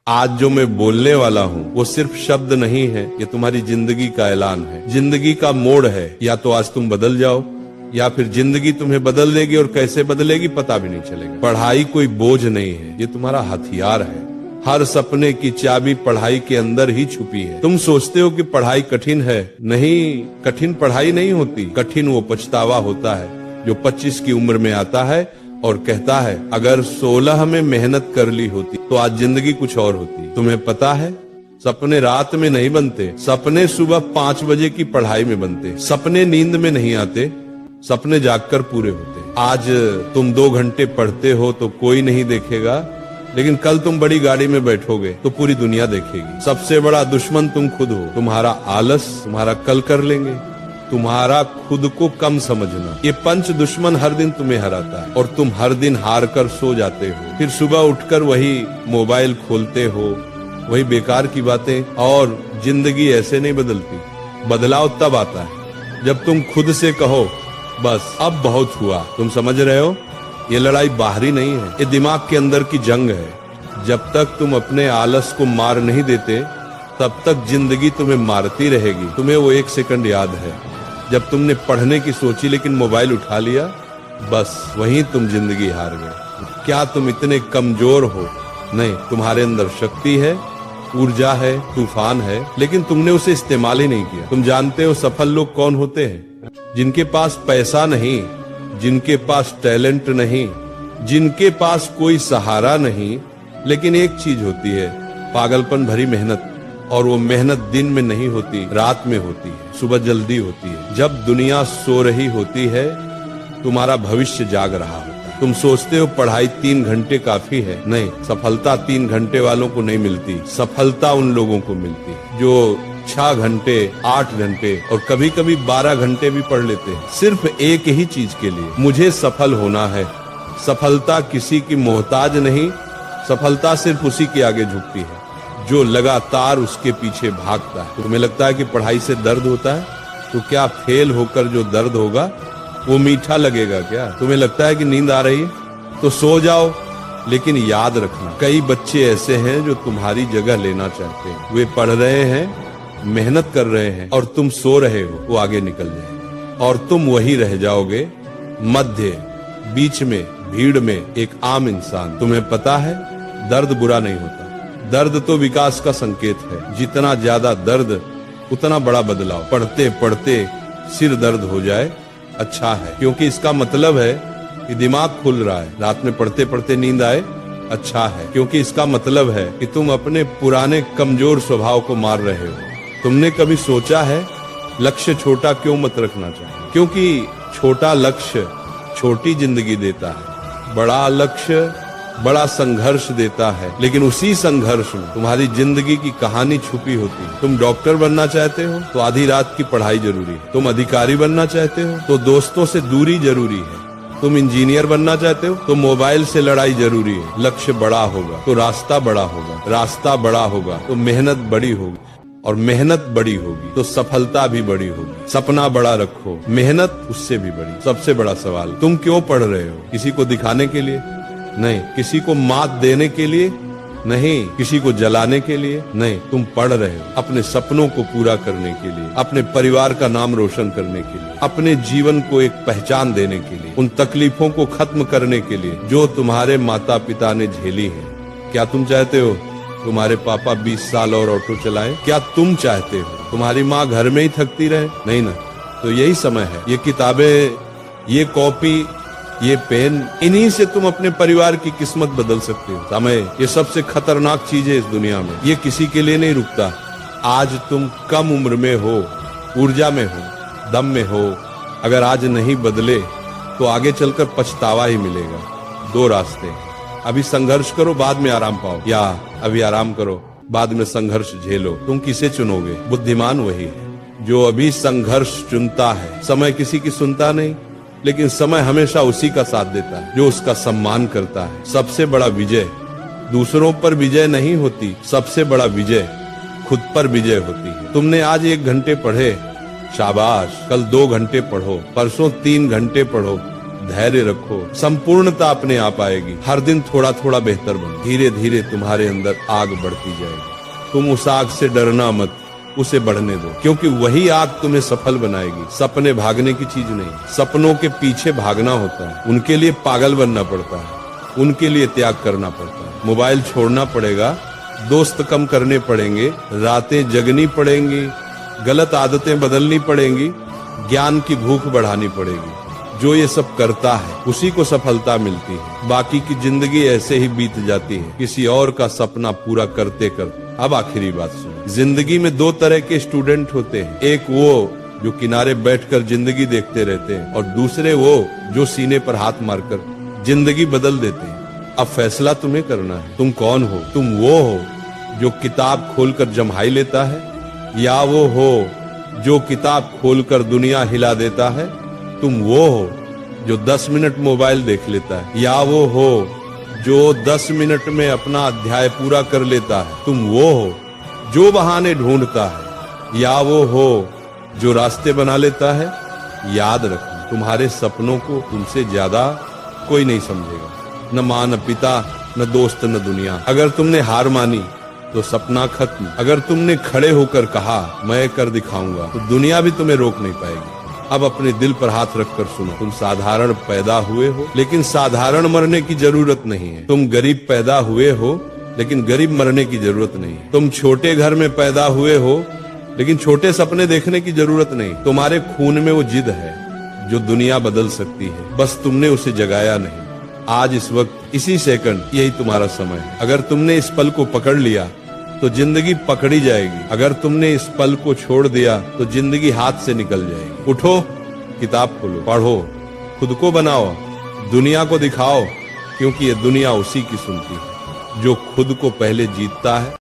आज जो मैं बोलने वाला हूँ वो सिर्फ शब्द नहीं है, ये तुम्हारी जिंदगी का ऐलान है, जिंदगी का मोड़ है। या तो आज तुम बदल जाओ या फिर जिंदगी तुम्हें बदल देगी, और कैसे बदलेगी पता भी नहीं चलेगा। पढ़ाई कोई बोझ नहीं है, ये तुम्हारा हथियार है। हर सपने की चाबी पढ़ाई के अंदर ही छुपी है। तुम सोचते हो कि पढ़ाई कठिन है, नहीं, कठिन पढ़ाई नहीं होती, कठिन वो पछतावा होता है जो 25 की उम्र में आता है और कहता है अगर 16 में मेहनत कर ली होती तो आज जिंदगी कुछ और होती। तुम्हें पता है सपने रात में नहीं बनते, सपने सुबह 5 बजे की पढ़ाई में बनते। सपने नींद में नहीं आते, सपने जागकर पूरे होते। आज तुम 2 घंटे पढ़ते हो तो कोई नहीं देखेगा, लेकिन कल तुम बड़ी गाड़ी में बैठोगे तो पूरी दुनिया देखेगी। सबसे बड़ा दुश्मन तुम खुद हो। तुम्हारा आलस, तुम्हारा कल कर लेंगे, तुम्हारा खुद को कम समझना, ये पंच दुश्मन हर दिन तुम्हें हराता है और तुम हर दिन हार कर सो जाते हो। फिर सुबह उठकर वही मोबाइल खोलते हो, वही बेकार की बातें। और जिंदगी ऐसे नहीं बदलती, बदलाव तब आता है जब तुम खुद से कहो बस अब बहुत हुआ। तुम समझ रहे हो, ये लड़ाई बाहरी नहीं है, ये दिमाग के अंदर की जंग है। जब तक तुम अपने आलस को मार नहीं देते तब तक जिंदगी तुम्हें मारती रहेगी। तुम्हें वो 1 सेकंड याद है जब तुमने पढ़ने की सोची लेकिन मोबाइल उठा लिया, बस वहीं तुम जिंदगी हार गए। क्या तुम इतने कमजोर हो? नहीं, तुम्हारे अंदर शक्ति है, ऊर्जा है, तूफान है, लेकिन तुमने उसे इस्तेमाल ही नहीं किया। तुम जानते हो सफल लोग कौन होते हैं? जिनके पास पैसा नहीं, जिनके पास टैलेंट नहीं, जिनके पास कोई सहारा नहीं, लेकिन एक चीज होती है, पागलपन भरी मेहनत। और वो मेहनत दिन में नहीं होती, रात में होती है, सुबह जल्दी होती है। जब दुनिया सो रही होती है तुम्हारा भविष्य जाग रहा होता है। तुम सोचते हो पढ़ाई 3 घंटे काफी है, नहीं, सफलता 3 घंटे वालों को नहीं मिलती। सफलता उन लोगों को मिलती है जो 6 घंटे, 8 घंटे और कभी कभी 12 घंटे भी पढ़ लेते हैं, सिर्फ एक ही चीज के लिए, मुझे सफल होना है। सफलता किसी की मोहताज नहीं, सफलता सिर्फ उसी के आगे झुकती है जो लगातार उसके पीछे भागता है। तुम्हें लगता है कि पढ़ाई से दर्द होता है, तो क्या फेल होकर जो दर्द होगा वो मीठा लगेगा क्या? तुम्हें लगता है कि नींद आ रही है तो सो जाओ, लेकिन याद रखना कई बच्चे ऐसे हैं जो तुम्हारी जगह लेना चाहते हैं। वे पढ़ रहे हैं, मेहनत कर रहे हैं और तुम सो रहे हो, वो आगे निकल जाएंगे और तुम वही रह जाओगे मध्य, बीच में, भीड़ में, एक आम इंसान। तुम्हें पता है दर्द बुरा नहीं होता, दर्द तो विकास का संकेत है। जितना ज्यादा दर्द उतना बड़ा बदलाव। पढ़ते पढ़ते सिर दर्द हो जाए अच्छा है, क्योंकि इसका मतलब है कि दिमाग खुल रहा है। रात में पढ़ते पढ़ते नींद आए अच्छा है, क्योंकि इसका मतलब है कि तुम अपने पुराने कमजोर स्वभाव को मार रहे हो। तुमने कभी सोचा है लक्ष्य छोटा क्यों मत रखना चाहिए? क्योंकि छोटा लक्ष्य छोटी जिंदगी देता है, बड़ा लक्ष्य बड़ा संघर्ष देता है, लेकिन उसी संघर्ष में तुम्हारी जिंदगी की कहानी छुपी होती है। तुम डॉक्टर बनना चाहते हो तो आधी रात की पढ़ाई जरूरी है। तुम अधिकारी बनना चाहते हो तो दोस्तों से दूरी जरूरी है। तुम इंजीनियर बनना चाहते हो तो मोबाइल से लड़ाई जरूरी है। लक्ष्य बड़ा होगा तो रास्ता बड़ा होगा, रास्ता बड़ा होगा तो मेहनत बड़ी होगी, और मेहनत बड़ी होगी तो सफलता भी बड़ी होगी। सपना बड़ा रखो, मेहनत उससे भी बड़ी। सबसे बड़ा सवाल, तुम क्यों पढ़ रहे हो? किसी को दिखाने के लिए नहीं, किसी को मात देने के लिए नहीं, किसी को जलाने के लिए नहीं। तुम पढ़ रहे हो अपने सपनों को पूरा करने के लिए, अपने परिवार का नाम रोशन करने के लिए, अपने जीवन को एक पहचान देने के लिए, उन तकलीफों को खत्म करने के लिए जो तुम्हारे माता पिता ने झेली है। क्या तुम चाहते हो तुम्हारे पापा 20 साल और ऑटो चलाएं? क्या तुम चाहते हो तुम्हारी माँ घर में ही थकती रहे? नहीं ना। तो यही समय है, ये किताबें, ये कॉपी, ये पेन, इन्हीं से तुम अपने परिवार की किस्मत बदल सकते हो। समय ये सबसे खतरनाक चीज है इस दुनिया में, ये किसी के लिए नहीं रुकता। आज तुम कम उम्र में हो, ऊर्जा में हो, दम में हो, अगर आज नहीं बदले तो आगे चलकर पछतावा ही मिलेगा। 2 रास्ते, अभी संघर्ष करो बाद में आराम पाओ, या अभी आराम करो बाद में संघर्ष झेलो। तुम किसे चुनोगे? बुद्धिमान वही है जो अभी संघर्ष चुनता है। समय किसी की सुनता नहीं, लेकिन समय हमेशा उसी का साथ देता है जो उसका सम्मान करता है। सबसे बड़ा विजय दूसरों पर विजय नहीं होती, सबसे बड़ा विजय खुद पर विजय होती है। तुमने आज 1 घंटे पढ़े, शाबाश, कल 2 घंटे पढ़ो, परसों 3 घंटे पढ़ो, धैर्य रखो, संपूर्णता अपने आप आएगी। हर दिन थोड़ा थोड़ा बेहतर बनो, धीरे धीरे तुम्हारे अंदर आग बढ़ती जाएगी। तुम उस आग से डरना मत, उसे बढ़ने दो, क्योंकि वही आग तुम्हें सफल बनाएगी। सपने भागने की चीज नहीं, सपनों के पीछे भागना होता है, उनके लिए पागल बनना पड़ता है, उनके लिए त्याग करना पड़ता है। मोबाइल छोड़ना पड़ेगा, दोस्त कम करने पड़ेंगे, रातें जगनी पड़ेंगी, गलत आदतें बदलनी पड़ेंगी, ज्ञान की भूख बढ़ानी पड़ेगी। जो ये सब करता है उसी को सफलता मिलती है। बाकी की जिंदगी ऐसे ही बीत जाती है, किसी और का सपना पूरा करते करते। अब आखिरी बात सुनो, जिंदगी में दो तरह के स्टूडेंट होते हैं, एक वो जो किनारे बैठकर जिंदगी देखते रहते हैं, और दूसरे वो जो सीने पर हाथ मारकर जिंदगी बदल देते हैं। अब फैसला तुम्हें करना है, तुम कौन हो? तुम वो हो जो किताब खोलकर जम्हाई लेता है, या वो हो जो किताब खोलकर दुनिया हिला देता है? तुम वो हो जो 10 मिनट मोबाइल देख लेता है, या वो हो जो 10 मिनट में अपना अध्याय पूरा कर लेता है? तुम वो हो जो बहाने ढूंढता है, या वो हो जो रास्ते बना लेता है? याद रखना, तुम्हारे सपनों को तुमसे ज्यादा कोई नहीं समझेगा, न माँ, न पिता, न दोस्त, न दुनिया। अगर तुमने हार मानी तो सपना खत्म। अगर तुमने खड़े होकर कहा मैं कर दिखाऊंगा, तो दुनिया भी तुम्हें रोक नहीं पाएगी। अब अपने दिल पर हाथ रखकर सुनो, तुम साधारण पैदा हुए हो, लेकिन साधारण मरने की जरूरत नहीं है। तुम गरीब पैदा हुए हो, लेकिन गरीब मरने की जरूरत नहीं है। तुम छोटे घर में पैदा हुए हो, लेकिन छोटे सपने देखने की जरूरत नहीं। तुम्हारे खून में वो जिद है जो दुनिया बदल सकती है, बस तुमने उसे जगाया नहीं। आज इस वक्त इसी सेकंड यही तुम्हारा समय है। अगर तुमने इस पल को पकड़ लिया तो जिंदगी पकड़ी जाएगी, अगर तुमने इस पल को छोड़ दिया तो जिंदगी हाथ से निकल जाएगी। उठो, किताब खोलो, पढ़ो, खुद को बनाओ, दुनिया को दिखाओ, क्योंकि ये दुनिया उसी की सुनती है जो खुद को पहले जीतता है